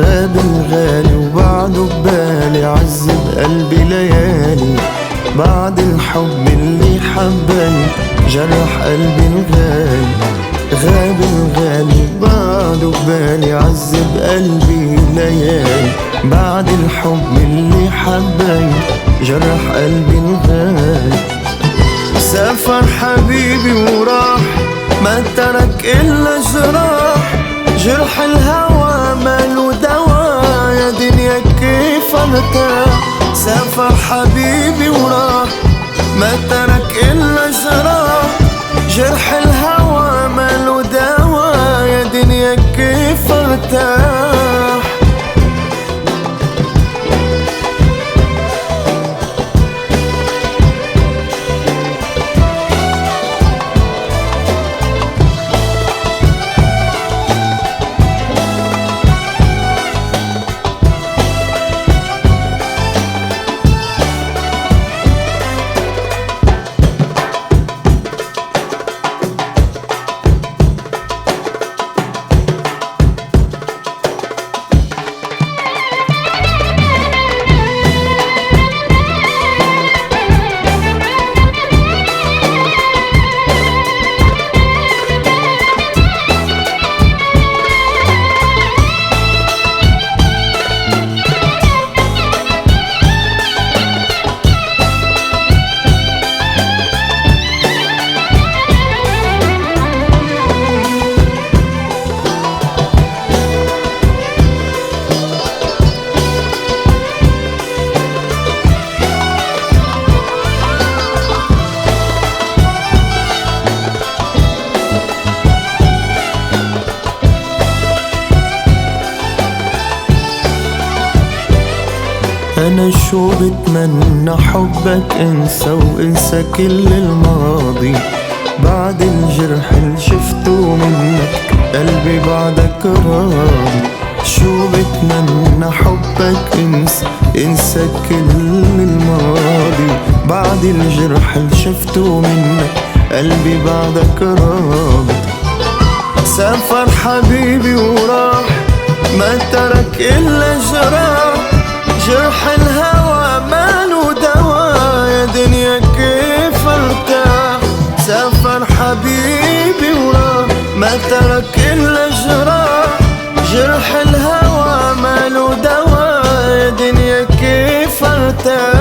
غاب الغالي وبعده ببالي، عذب قلبي ليالي. بعد الحب اللي حبني جرح قلبي الغالي. غاب الغالي وبعده ببالي، عذب قلبي ليالي. بعد الحب اللي حبني جرح قلبي الغالي. سافر حبيبي وراح، ما ترك إلا جراح. جرح الهوى ماله دوا، يا دنيا كيف ارتاح. سافر حبيبي وراح، ما ترك إلا جراح. جرح الهوى ماله دوا، يا دنيا كيف ارتاح. أنا شو بتمنى حبك انسى وانسى كل الماضي. بعد الجرح اللي شفته منك قلبي بعدك راضي. شو بتمنى حبك انسى كل الماضي. بعد الجرح اللي شفته منك قلبي بعدك راضي. سافر حبيبي وراح، ما ترك إلا جراح. جرح الهوى ماله دوا، يا دنيا كيف ارتاح. سافر حبيبي وراح، ما ترك إلا جراح. جرح الهوى ماله دوا، يا دنيا كيف ارتاح.